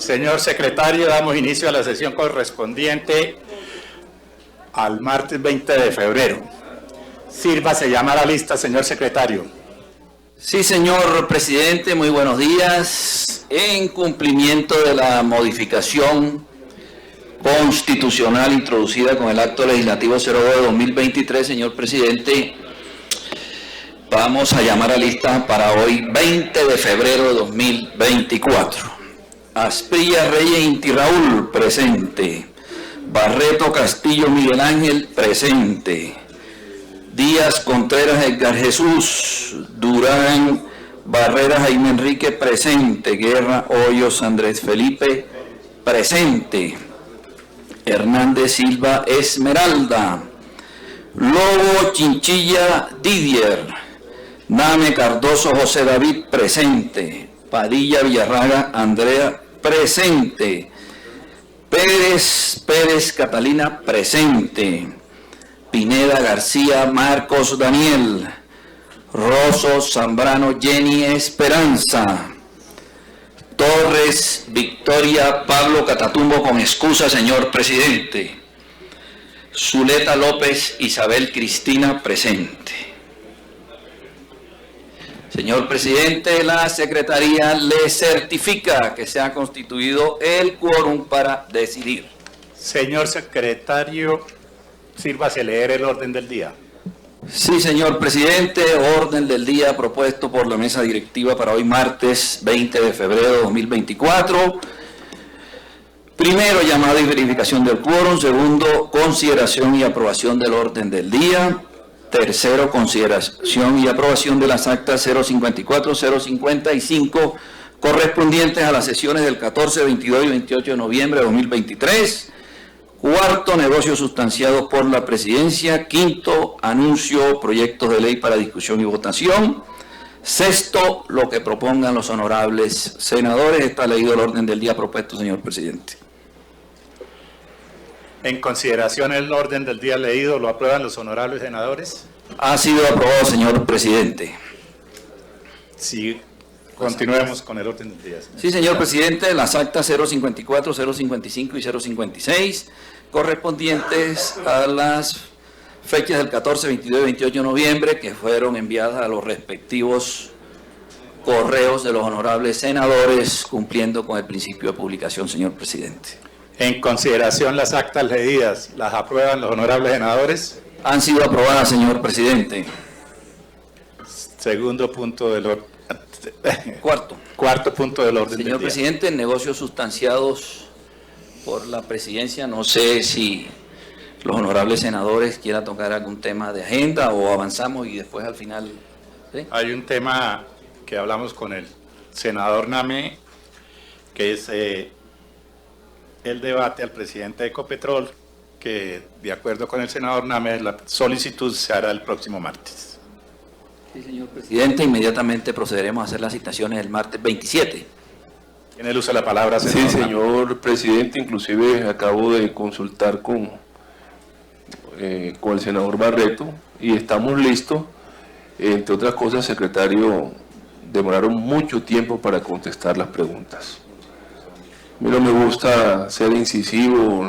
Señor secretario, damos inicio a la sesión correspondiente al martes 20 de febrero. Sírvase llamar a lista, señor secretario. Sí, señor presidente, muy buenos días. En cumplimiento de la modificación constitucional introducida con el acto legislativo 02 de 2023, señor presidente, vamos a llamar a lista para hoy, 20 de febrero de 2024. Asprilla Reyes Inti Raúl, presente. Barreto Castillo Miguel Ángel, presente. Díaz Contreras Edgar Jesús, Durán Barrera Jaime Enrique, presente. Guerra Hoyos Andrés Felipe, presente. Hernández Silva Esmeralda, Lobo Chinchilla Didier, Name Cardoso José David, presente. Padilla Villarraga Andrea, presente. Pérez Catalina, presente. Pineda García Marcos Daniel, Rosso Zambrano Jenny Esperanza, Torres Victoria Pablo Catatumbo, con excusa, señor presidente. Zuleta López Isabel Cristina, presente. Señor presidente, la Secretaría le certifica que se ha constituido el quórum para decidir. Señor secretario, sírvase leer el orden del día. Sí, señor presidente, orden del día propuesto por la mesa directiva para hoy martes 20 de febrero de 2024. Primero, llamada y verificación del quórum. Segundo, consideración y aprobación del orden del día. Tercero, consideración y aprobación de las actas 054, 055 correspondientes a las sesiones del 14, 22 y 28 de noviembre de 2023. Cuarto, negocios sustanciados por la presidencia. Quinto, anuncio proyectos de ley para discusión y votación. Sexto, lo que propongan los honorables senadores. Está leído el orden del día propuesto, señor presidente. En consideración el orden del día leído, ¿lo aprueban los honorables senadores? Ha sido aprobado, señor presidente. Sí, continuemos con el orden del día. Sí, señor presidente, las actas 054, 055 y 056, correspondientes a las fechas del 14, 22 y 28 de noviembre, que fueron enviadas a los respectivos correos de los honorables senadores, cumpliendo con el principio de publicación, señor presidente. En consideración las actas leídas, ¿las aprueban los honorables senadores? Han sido aprobadas, señor presidente. Segundo punto del orden. Cuarto punto del orden del día. Señor presidente, negocios sustanciados por la presidencia. No sé si los honorables senadores quieran tocar algún tema de agenda o avanzamos y después al final. ¿Sí? Hay un tema que hablamos con el senador Name, que es el debate al presidente de Ecopetrol, que de acuerdo con el senador Name, la solicitud se hará el próximo martes. Sí, señor presidente, inmediatamente procederemos a hacer las citaciones el martes 27. Tiene el uso de la palabra, senador. Sí, señor presidente, inclusive acabo de consultar con el senador Barreto y estamos listos. Entre otras cosas, secretario, demoraron mucho tiempo para contestar las preguntas. A mí no me gusta ser incisivo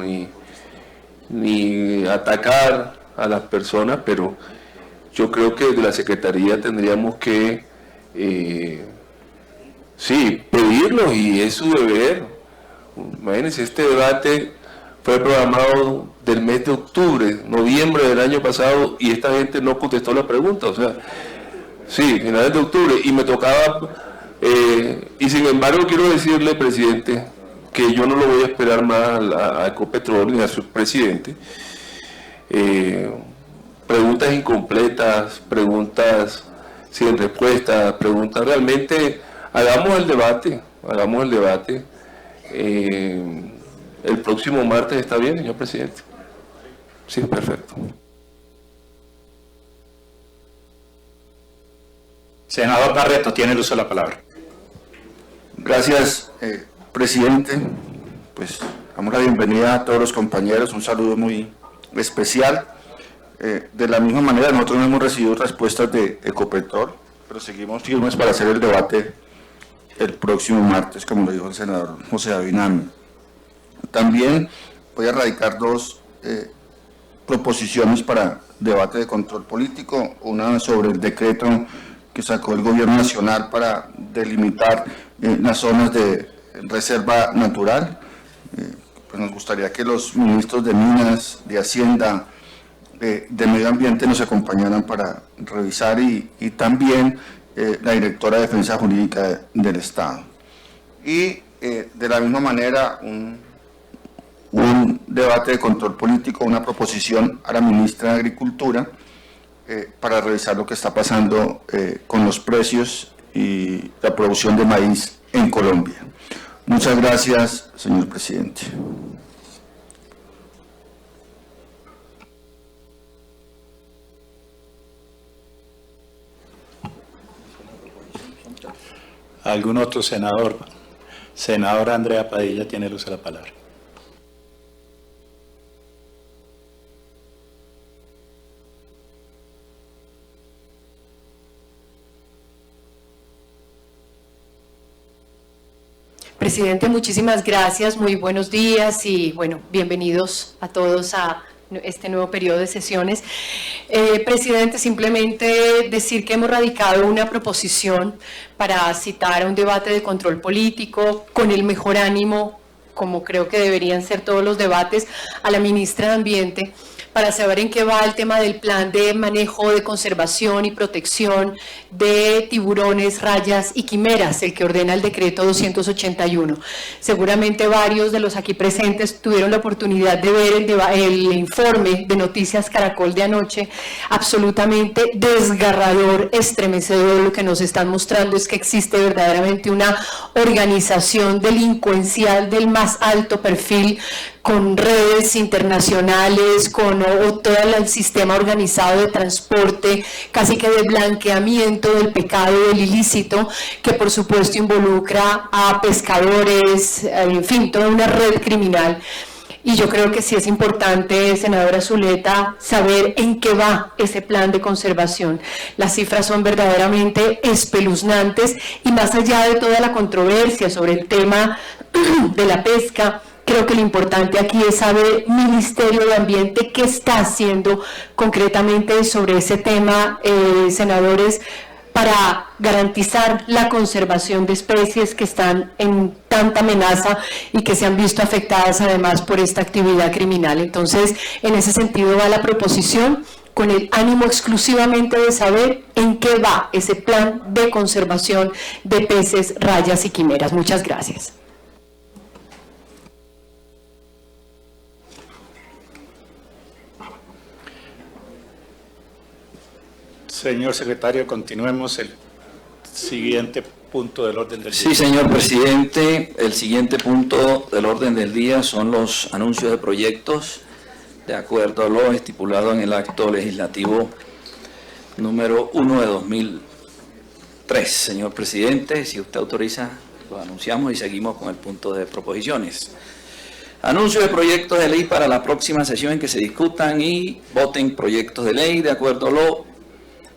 ni atacar a las personas, pero yo creo que desde la Secretaría tendríamos que, sí, pedirlos, y es su deber. Imagínense, este debate fue programado del mes de octubre, noviembre del año pasado, y esta gente no contestó la pregunta. O sea, sí, finales de octubre, y me tocaba, y sin embargo quiero decirle, presidente, que yo no lo voy a esperar más a Ecopetrol ni a su presidente. Preguntas incompletas, preguntas sin respuesta, preguntas realmente, hagamos el debate. El próximo martes está bien, señor presidente. Sí, perfecto. Senador Barreto, tiene el uso de la palabra. Gracias, presidente. Pues damos la bienvenida a todos los compañeros, un saludo muy especial. De la misma manera, nosotros no hemos recibido respuestas de Ecopetrol, pero seguimos firmes para hacer el debate el próximo martes, como lo dijo el senador José David Name. También voy a radicar dos proposiciones para debate de control político, una sobre el decreto que sacó el Gobierno Nacional para delimitar las zonas de reserva natural. Pues nos gustaría que los ministros de Minas, de Hacienda, de Medio Ambiente nos acompañaran para revisar y también la directora de Defensa Jurídica del Estado. Y de la misma manera un debate de control político, una proposición a la ministra de Agricultura para revisar lo que está pasando con los precios y la producción de maíz en Colombia. Muchas gracias, señor presidente. ¿Algún otro senador? Senadora Andrea Padilla tiene el uso de la palabra. Presidente, muchísimas gracias, muy buenos días y bueno, bienvenidos a todos a este nuevo periodo de sesiones. Presidente, simplemente decir que hemos radicado una proposición para citar a un debate de control político con el mejor ánimo, como creo que deberían ser todos los debates, a la ministra de Ambiente, para saber en qué va el tema del plan de manejo, de conservación y protección de tiburones, rayas y quimeras, el que ordena el decreto 281. Seguramente varios de los aquí presentes tuvieron la oportunidad de ver el informe de Noticias Caracol de anoche, absolutamente desgarrador, estremecedor. Lo que nos están mostrando es que existe verdaderamente una organización delincuencial del más alto perfil, con redes internacionales, con todo el sistema organizado de transporte, casi que de blanqueamiento del pecado, del ilícito, que por supuesto involucra a pescadores, en fin, toda una red criminal. Y yo creo que sí es importante, senadora Zuleta, saber en qué va ese plan de conservación. Las cifras son verdaderamente espeluznantes y más allá de toda la controversia sobre el tema de la pesca, creo que lo importante aquí es saber, Ministerio de Ambiente, qué está haciendo concretamente sobre ese tema, senadores, para garantizar la conservación de especies que están en tanta amenaza y que se han visto afectadas además por esta actividad criminal. Entonces, en ese sentido va la proposición, con el ánimo exclusivamente de saber en qué va ese plan de conservación de peces, rayas y quimeras. Muchas gracias. Señor secretario, continuemos el siguiente punto del orden del día. Sí, señor presidente, el siguiente punto del orden del día son los anuncios de proyectos de acuerdo a lo estipulado en el acto legislativo número 1 de 2003. Señor presidente, si usted autoriza, lo anunciamos y seguimos con el punto de proposiciones. Anuncio de proyectos de ley para la próxima sesión en que se discutan y voten proyectos de ley de acuerdo a lo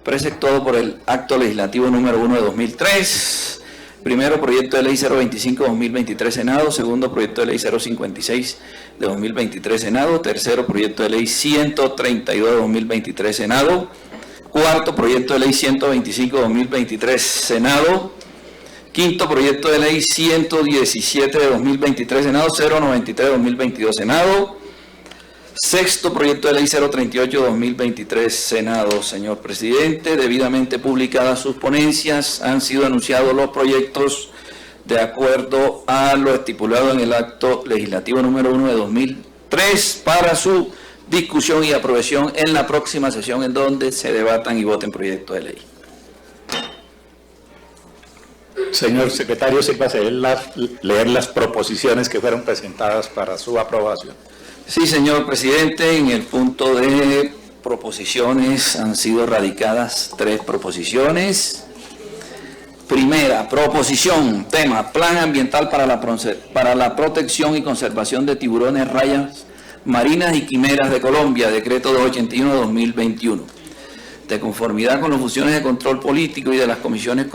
preceptuado por el acto legislativo número 1 de 2003. Primero, proyecto de ley 025-2023 Senado. Segundo, proyecto de ley 056 de 2023 Senado. Tercero, proyecto de ley 132 de 2023 Senado. Cuarto, proyecto de ley 125 de 2023 Senado. Quinto, proyecto de ley 117 de 2023 Senado. 093 de 2022 Senado. Sexto, proyecto de ley 038-2023 Senado. Señor presidente, debidamente publicadas sus ponencias, han sido anunciados los proyectos de acuerdo a lo estipulado en el acto legislativo número 1 de 2003 para su discusión y aprobación en la próxima sesión en donde se debatan y voten proyectos de ley. Señor secretario, sírvase leer las proposiciones que fueron presentadas para su aprobación. Sí, señor presidente, en el punto de proposiciones han sido radicadas 3 proposiciones. Primera, proposición, tema, plan ambiental para la protección y conservación de tiburones, rayas marinas y quimeras de Colombia, decreto 281-2021. De conformidad con las funciones de control político y de las comisiones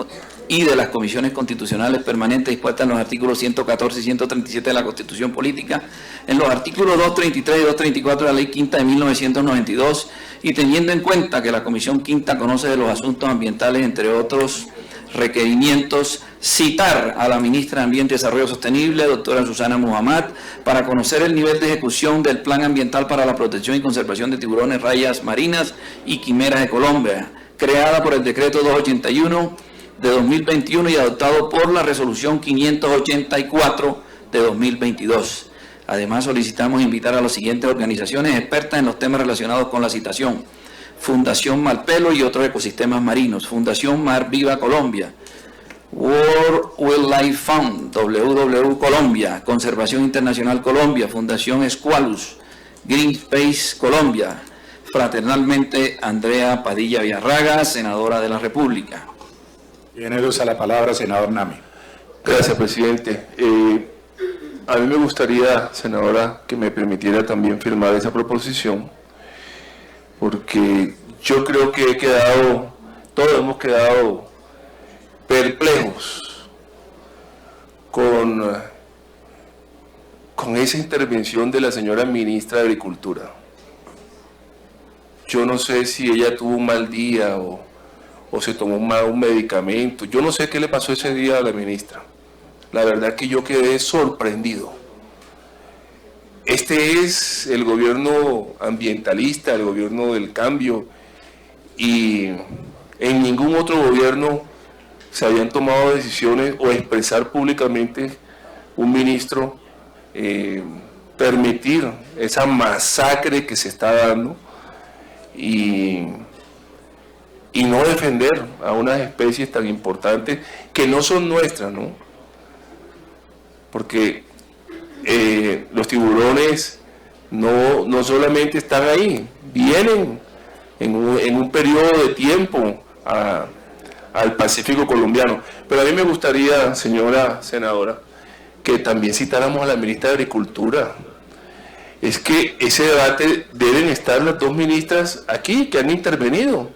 y de las comisiones constitucionales permanentes dispuestas en los artículos 114 y 137 de la Constitución Política, en los artículos 233 y 234 de la Ley Quinta de 1992, y teniendo en cuenta que la Comisión Quinta conoce de los asuntos ambientales, entre otros requerimientos, citar a la ministra de Ambiente y Desarrollo Sostenible, doctora Susana Muhammad, para conocer el nivel de ejecución del Plan Ambiental para la Protección y Conservación de Tiburones, Rayas Marinas y Quimeras de Colombia, creada por el Decreto 281 de 2021 y adoptado por la Resolución 584 de 2022. Además, solicitamos invitar a las siguientes organizaciones expertas en los temas relacionados con la citación: Fundación Malpelo y otros ecosistemas marinos, Fundación Mar Viva Colombia, World Wildlife Fund, WWF Colombia, Conservación Internacional Colombia, Fundación Squalus, Greenpeace Colombia. Fraternalmente, Andrea Padilla Villarraga, senadora de la República. Tiene usa la palabra, senador Name. Gracias, presidente. A mí me gustaría, senadora, que me permitiera también firmar esa proposición, porque yo creo que todos hemos quedado perplejos con esa intervención de la señora ministra de Agricultura. Yo no sé si ella tuvo un mal día o se tomó un medicamento. Yo no sé qué le pasó ese día a la ministra. La verdad es que yo quedé sorprendido. Este es el gobierno ambientalista, el gobierno del cambio, y en ningún otro gobierno se habían tomado decisiones o expresar públicamente un ministro permitir esa masacre que se está dando y no defender a unas especies tan importantes que no son nuestras, ¿no? Porque los tiburones no solamente están ahí, vienen en un periodo de tiempo al Pacífico colombiano. Pero a mí me gustaría, señora senadora, que también citáramos a la ministra de Agricultura. Es que ese debate deben estar las dos ministras aquí que han intervenido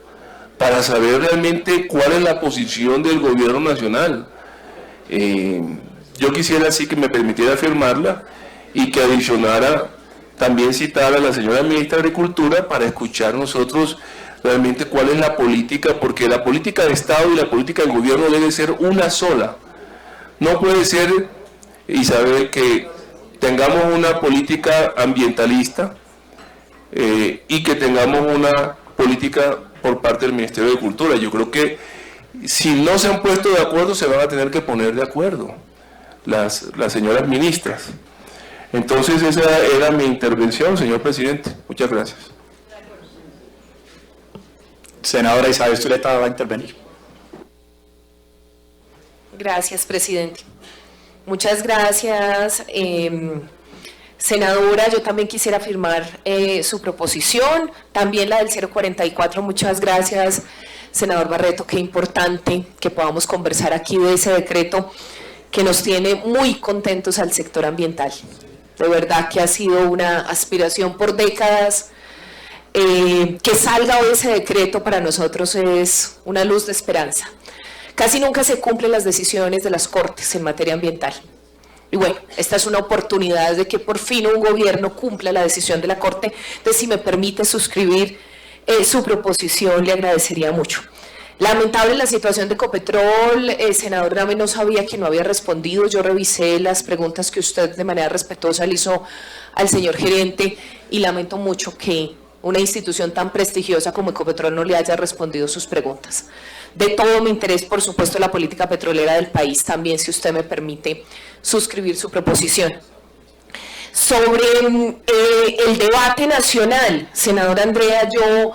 para saber realmente cuál es la posición del gobierno nacional. Yo quisiera así que me permitiera firmarla y que adicionara también citar a la señora ministra de Agricultura para escuchar nosotros realmente cuál es la política, porque la política de Estado y la política del gobierno debe ser una sola. No puede ser, Isabel, que tengamos una política ambientalista y que tengamos una política por parte del Ministerio de Cultura. Yo creo que si no se han puesto de acuerdo, se van a tener que poner de acuerdo las señoras ministras. Entonces esa era mi intervención, señor presidente. Muchas gracias. Senadora Isabel, usted va a intervenir. Gracias, presidente. Muchas gracias, senadora. Yo también quisiera firmar su proposición, también la del 044. Muchas gracias, senador Barreto. Qué importante que podamos conversar aquí de ese decreto que nos tiene muy contentos al sector ambiental. De verdad que ha sido una aspiración por décadas. Que salga hoy ese decreto para nosotros es una luz de esperanza. Casi nunca se cumplen las decisiones de las Cortes en materia ambiental. Y bueno, esta es una oportunidad de que por fin un gobierno cumpla la decisión de la Corte. Entonces, si me permite suscribir su proposición, le agradecería mucho. Lamentable la situación de Ecopetrol. Senador Name, no sabía que no había respondido. Yo revisé las preguntas que usted de manera respetuosa le hizo al señor gerente y lamento mucho que una institución tan prestigiosa como Ecopetrol no le haya respondido sus preguntas. De todo mi interés, por supuesto, la política petrolera del país también, si usted me permite suscribir su proposición. Sobre el debate nacional, senadora Andrea, yo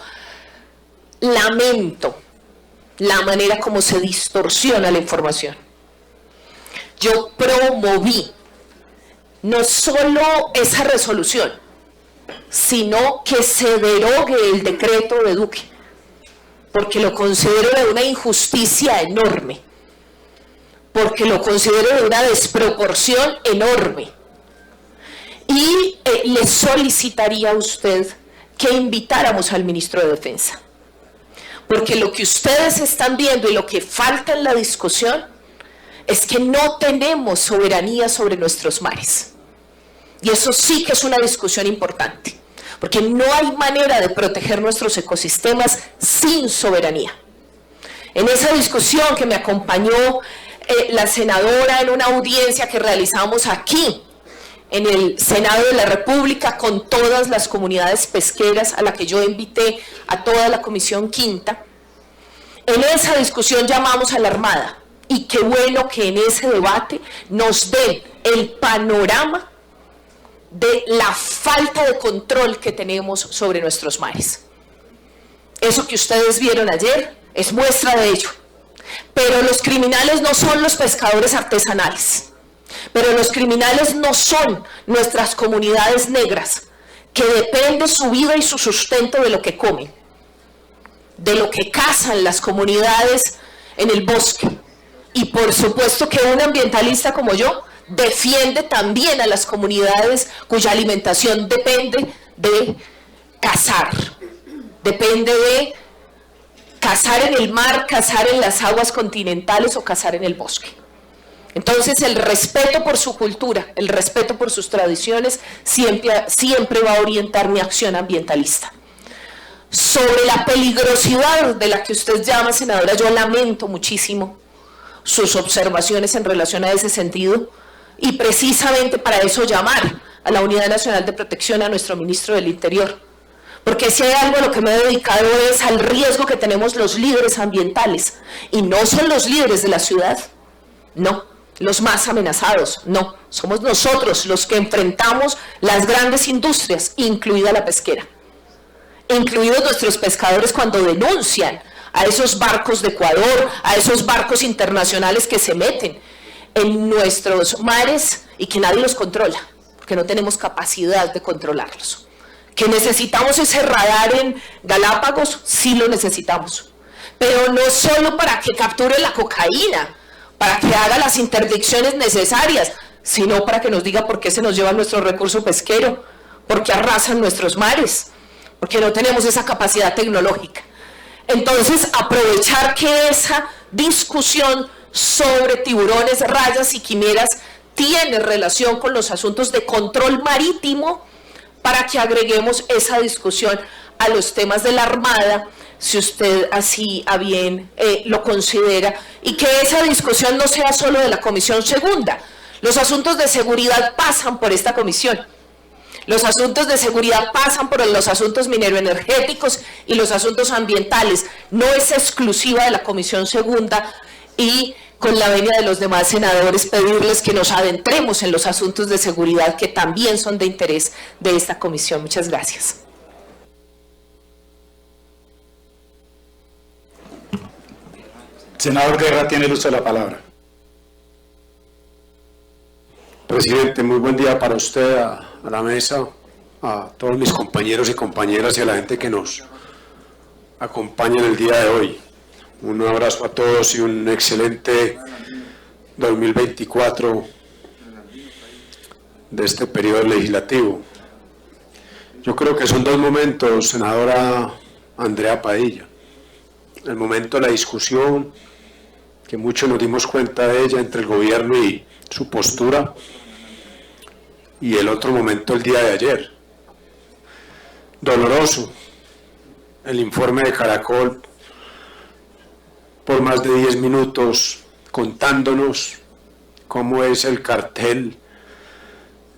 lamento la manera como se distorsiona la información. Yo promoví no solo esa resolución, sino que se derogue el decreto de Duque, porque lo considero de una injusticia enorme, porque lo considero de una desproporción enorme. Y le solicitaría a usted que invitáramos al ministro de Defensa, Porque lo que ustedes están viendo y lo que falta en la discusión es que no tenemos soberanía sobre nuestros mares. Y eso sí que es una discusión importante, porque no hay manera de proteger nuestros ecosistemas sin soberanía. En esa discusión que me acompañó la senadora en una audiencia que realizamos aquí, en el Senado de la República, con todas las comunidades pesqueras a la que yo invité a toda la Comisión Quinta, en esa discusión llamamos a la Armada, y qué bueno que en ese debate nos den el panorama de la falta de control que tenemos sobre nuestros mares. Eso que ustedes vieron ayer es muestra de ello. Pero los criminales no son los pescadores artesanales. Pero los criminales no son nuestras comunidades negras, que depende su vida y su sustento de lo que comen, de lo que cazan las comunidades en el bosque. Y por supuesto que un ambientalista como yo defiende también a las comunidades cuya alimentación depende de cazar, depende de cazar en el mar, cazar en las aguas continentales o cazar en el bosque. Entonces el respeto por su cultura, el respeto por sus tradiciones siempre va a orientar mi acción ambientalista. Sobre la peligrosidad de la que usted llama, senadora, yo lamento muchísimo sus observaciones en relación a ese sentido, y precisamente para eso llamar a la Unidad Nacional de Protección, a nuestro ministro del Interior. Porque si hay algo a lo que me he dedicado es al riesgo que tenemos los líderes ambientales, y no son los líderes de la ciudad, no, los más amenazados, no, somos nosotros los que enfrentamos las grandes industrias, incluida la pesquera, incluidos nuestros pescadores cuando denuncian a esos barcos de Ecuador, a esos barcos internacionales que se meten en nuestros mares y que nadie los controla, porque no tenemos capacidad de controlarlos. ¿Que necesitamos ese radar en Galápagos? Sí lo necesitamos, pero no solo para que capture la cocaína, para que haga las interdicciones necesarias, sino para que nos diga por qué se nos lleva nuestro recurso pesquero, por qué arrasan nuestros mares, porque no tenemos esa capacidad tecnológica. Entonces, aprovechar que esa discusión sobre tiburones, rayas y quimeras tiene relación con los asuntos de control marítimo, para que agreguemos esa discusión a los temas de la Armada, si usted así a bien lo considera, y que esa discusión no sea solo de la Comisión Segunda. Los asuntos de seguridad pasan por esta comisión. Los asuntos de seguridad pasan por los asuntos mineroenergéticos y los asuntos ambientales. No es exclusiva de la Comisión Segunda, y con la venia de los demás senadores pedirles que nos adentremos en los asuntos de seguridad que también son de interés de esta comisión. Muchas gracias. Senador Guerra, tiene el uso de la palabra. Presidente, muy buen día para usted, a la mesa, a todos mis compañeros y compañeras y a la gente que nos acompaña en el día de hoy. Un abrazo a todos y un excelente 2024 de este periodo legislativo. Yo creo que son dos momentos, senadora Andrea Padilla. El momento de la discusión, que muchos nos dimos cuenta de ella entre el gobierno y su postura, y el otro momento el día de ayer. Doloroso, el informe de Caracol por más de 10 minutos contándonos cómo es el cartel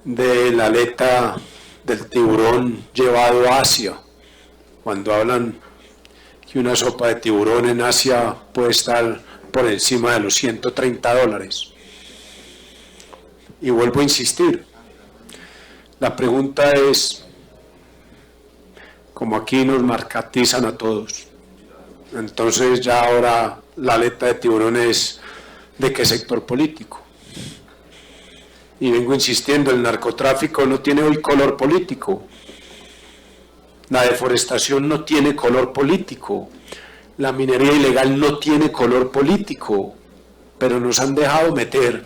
de la aleta del tiburón llevado a Asia, cuando hablan que una sopa de tiburón en Asia puede estar por encima de los $130. Y vuelvo a insistir, la pregunta es, como aquí nos marcatizan a todos, entonces ya ahora la aleta de tiburón es ¿de qué sector político? Y vengo insistiendo, el narcotráfico no tiene hoy color político, la deforestación no tiene color político, la minería ilegal no tiene color político, pero nos han dejado meter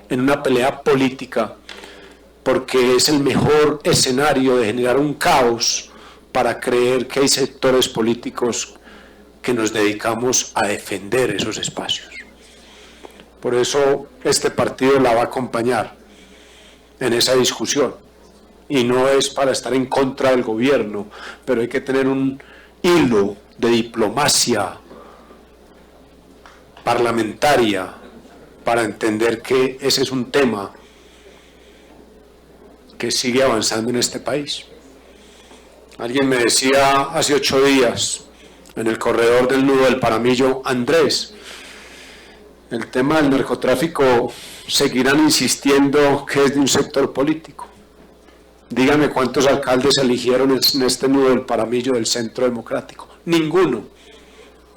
en una pelea política porque es el mejor escenario de generar un caos para creer que hay sectores políticos que nos dedicamos a defender esos espacios. Por eso este partido la va a acompañar en esa discusión. Y no es para estar en contra del gobierno, pero hay que tener un hilo de diplomacia parlamentaria para entender que ese es un tema que sigue avanzando en este país. Alguien me decía hace 8 días, en el corredor del nudo del Paramillo, Andrés, el tema del narcotráfico seguirán insistiendo que es de un sector político. Dígame cuántos alcaldes eligieron en este nudo del Paramillo del Centro Democrático. Ninguno.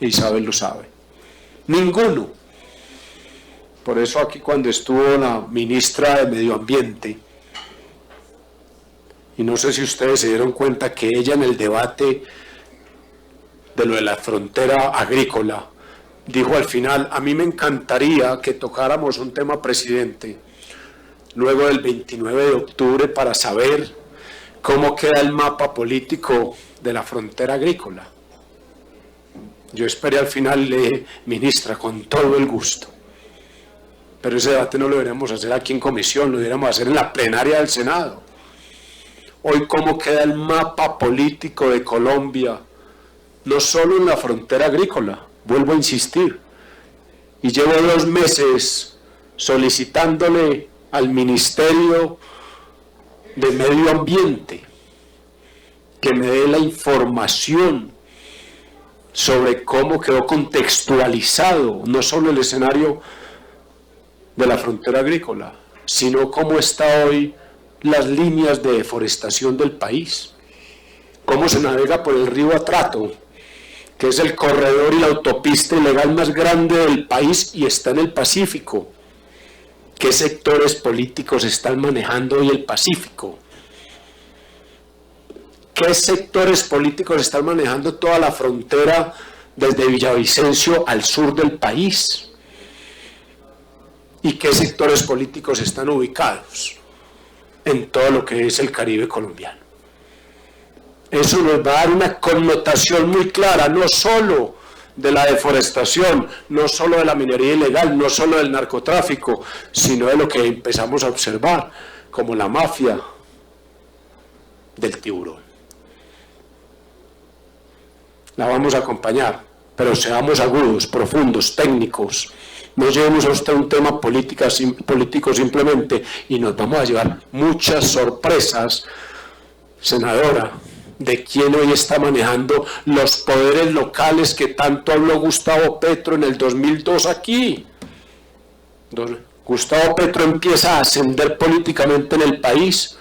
Isabel lo sabe. Ninguno. Por eso aquí cuando estuvo la ministra de Medio Ambiente, y no sé si ustedes se dieron cuenta que ella en el debate de lo de la frontera agrícola, dijo al final, a mí me encantaría que tocáramos un tema, presidente, luego del 29 de octubre para saber cómo queda el mapa político de la frontera agrícola. Yo esperé al final y le dije, ministra, con todo el gusto. Pero ese debate no lo deberíamos hacer aquí en comisión, lo deberíamos hacer en la plenaria del Senado. Hoy, ¿cómo queda el mapa político de Colombia? No solo en la frontera agrícola, vuelvo a insistir. Y llevo 2 meses solicitándole al Ministerio de Medio Ambiente que me dé la información sobre cómo quedó contextualizado no solo el escenario de la frontera agrícola, sino cómo está hoy las líneas de deforestación del país, cómo se navega por el río Atrato, que es el corredor y la autopista ilegal más grande del país y está en el Pacífico. ¿Qué sectores políticos están manejando hoy el Pacífico? ¿Qué sectores políticos están manejando toda la frontera desde Villavicencio al sur del país? ¿Y qué sectores políticos están ubicados en todo lo que es el Caribe colombiano? Eso nos va a dar una connotación muy clara, no solo de la deforestación, no solo de la minería ilegal, no solo del narcotráfico, sino de lo que empezamos a observar como la mafia del tiburón. La vamos a acompañar, pero seamos agudos, profundos, técnicos. No llevemos a usted un tema político simplemente y nos vamos a llevar muchas sorpresas, senadora, de quién hoy está manejando los poderes locales que tanto habló Gustavo Petro en el 2002 aquí. Gustavo Petro empieza a ascender políticamente en el país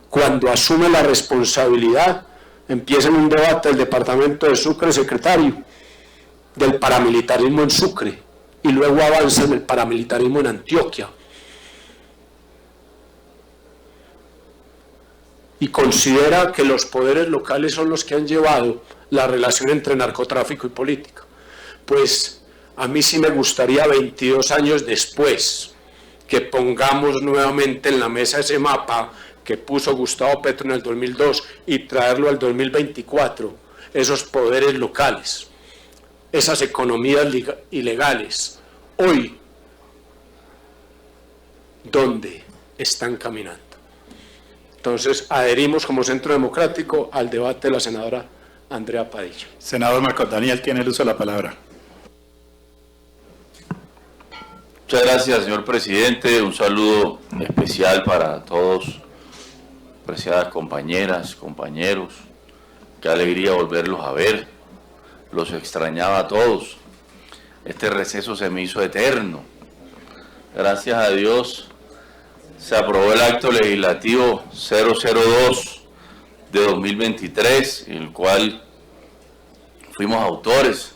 cuando asume la responsabilidad, empieza en un debate del departamento de Sucre, secretario del paramilitarismo en Sucre, y luego avanza en el paramilitarismo en Antioquia. Y considera que los poderes locales son los que han llevado la relación entre narcotráfico y política. Pues a mí sí me gustaría 22 años después que pongamos nuevamente en la mesa ese mapa que puso Gustavo Petro en el 2002 y traerlo al 2024, esos poderes locales, esas economías ilegales, hoy, ¿dónde están caminando? Entonces, adherimos como Centro Democrático al debate de la senadora Andrea Padilla. Senador Marcos Daniel tiene el uso de la palabra. Muchas gracias, señor presidente. Un saludo especial para todos, apreciadas compañeras, compañeros. Qué alegría volverlos a ver. Los extrañaba a todos. Este receso se me hizo eterno. Gracias a Dios se aprobó el acto legislativo 002 de 2023, el cual fuimos autores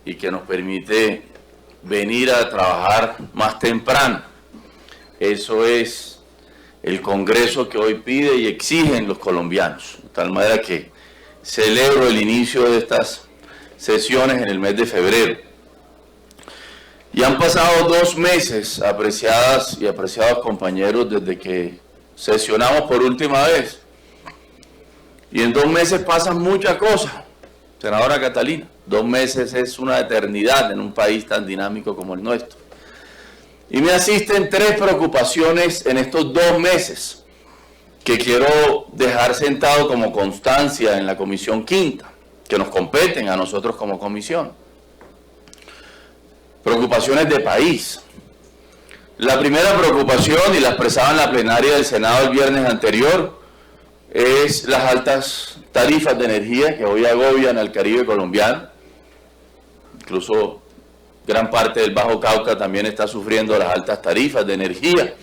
y que nos permite venir a trabajar más temprano. Eso es el Congreso que hoy pide y exigen los colombianos, de tal manera que celebro el inicio de estas sesiones en el mes de febrero. Y han pasado 2 meses, apreciadas y apreciados compañeros, desde que sesionamos por última vez. Y en 2 meses pasan muchas cosas, senadora Catalina. 2 meses es una eternidad en un país tan dinámico como el nuestro. Y me asisten 3 preocupaciones en estos 2 meses que quiero dejar sentado como constancia en la Comisión Quinta, que nos competen a nosotros como comisión. Preocupaciones de país. La primera preocupación, y la expresaba en la plenaria del Senado el viernes anterior, es las altas tarifas de energía que hoy agobian al Caribe colombiano. Incluso gran parte del Bajo Cauca también está sufriendo las altas tarifas de energía,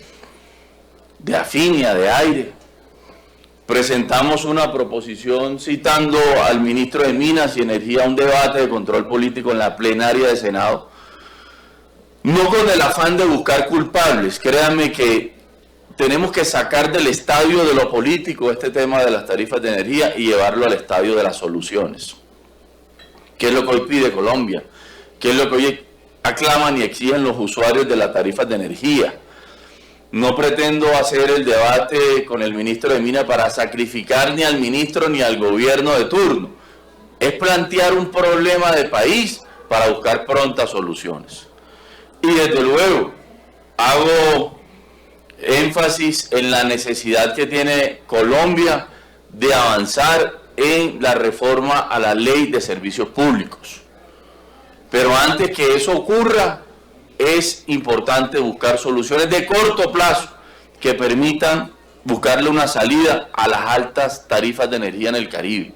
de afinia, de aire. Presentamos una proposición citando al ministro de Minas y Energía a un debate de control político en la plenaria del Senado. No con el afán de buscar culpables, créanme que tenemos que sacar del estadio de lo político este tema de las tarifas de energía y llevarlo al estadio de las soluciones. ¿Qué es lo que hoy pide Colombia? ¿Qué es lo que hoy aclaman y exigen los usuarios de las tarifas de energía? No pretendo hacer el debate con el ministro de Minas para sacrificar ni al ministro ni al gobierno de turno. Es plantear un problema de país para buscar prontas soluciones. Y desde luego, hago énfasis en la necesidad que tiene Colombia de avanzar en la reforma a la ley de servicios públicos. Pero antes que eso ocurra, es importante buscar soluciones de corto plazo que permitan buscarle una salida a las altas tarifas de energía en el Caribe.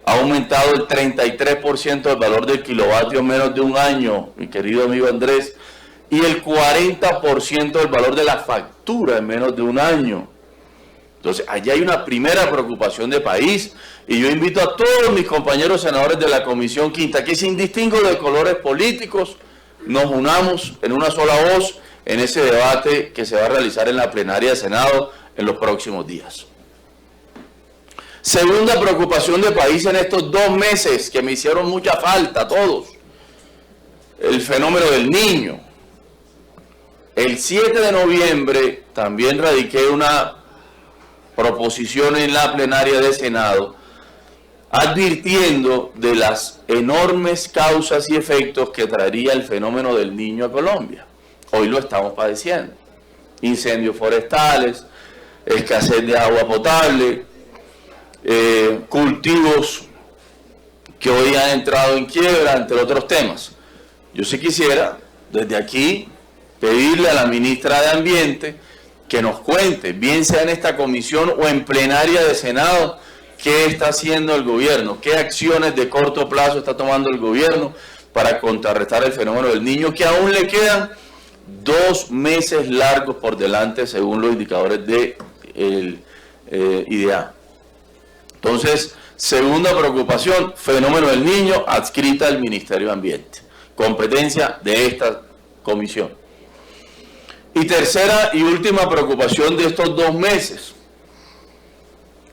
Ha aumentado el 33% el valor del kilovatio en menos de un año, mi querido amigo Andrés, y el 40% del valor de la factura en menos de un año. Entonces, allí hay una primera preocupación de país, y yo invito a todos mis compañeros senadores de la Comisión Quinta que, sin distingo de colores políticos, nos unamos en una sola voz en ese debate que se va a realizar en la plenaria del Senado en los próximos días. Segunda preocupación de país en estos 2 meses que me hicieron mucha falta a todos: el fenómeno del Niño. El 7 de noviembre también radiqué una proposición en la plenaria del Senado advirtiendo de las enormes causas y efectos que traería el fenómeno del Niño a Colombia. Hoy lo estamos padeciendo. Incendios forestales, escasez de agua potable, cultivos que hoy han entrado en quiebra, entre otros temas. Yo sí quisiera, desde aquí, pedirle a la ministra de Ambiente que nos cuente, bien sea en esta comisión o en plenaria de Senado, qué está haciendo el gobierno, qué acciones de corto plazo está tomando el gobierno para contrarrestar el fenómeno del Niño, que aún le quedan 2 meses largos por delante según los indicadores del IDEA. Entonces, segunda preocupación, fenómeno del Niño adscrita al Ministerio de Ambiente, competencia de esta comisión. Y tercera y última preocupación de estos 2 meses,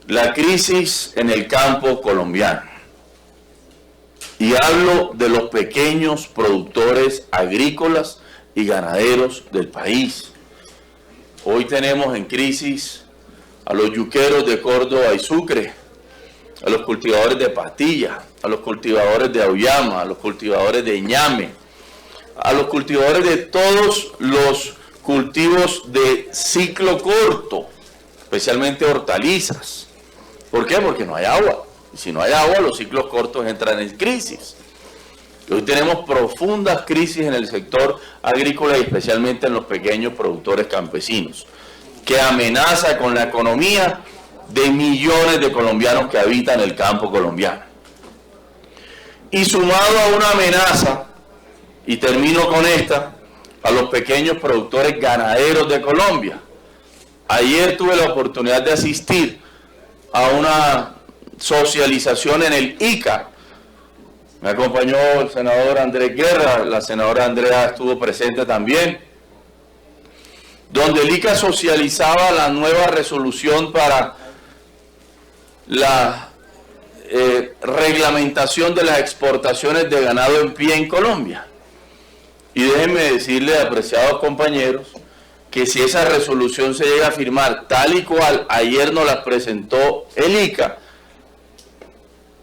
la crisis en el campo colombiano. Y hablo de los pequeños productores agrícolas y ganaderos del país. Hoy tenemos en crisis a los yuqueros de Córdoba y Sucre, a los cultivadores de patilla, a los cultivadores de auyama, a los cultivadores de ñame, a los cultivadores de todos los cultivos de ciclo corto, especialmente hortalizas. ¿Por qué? Porque no hay agua. Y si no hay agua, los ciclos cortos entran en crisis. Hoy tenemos profundas crisis en el sector agrícola y especialmente en los pequeños productores campesinos, que amenaza con la economía de millones de colombianos que habitan el campo colombiano. Y sumado a una amenaza, y termino con esta, a los pequeños productores ganaderos de Colombia. Ayer tuve la oportunidad de asistir a una socialización en el ICA. Me acompañó el senador Andrés Guerra, la senadora Andrea estuvo presente también, donde el ICA socializaba la nueva resolución para la reglamentación de las exportaciones de ganado en pie en Colombia. Y déjenme decirle, apreciados compañeros, que si esa resolución se llega a firmar tal y cual ayer nos la presentó el ICA,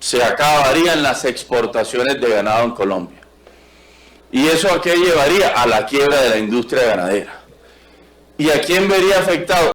se acabarían las exportaciones de ganado en Colombia. ¿Y eso a qué llevaría? A la quiebra de la industria ganadera. ¿Y a quién vería afectado?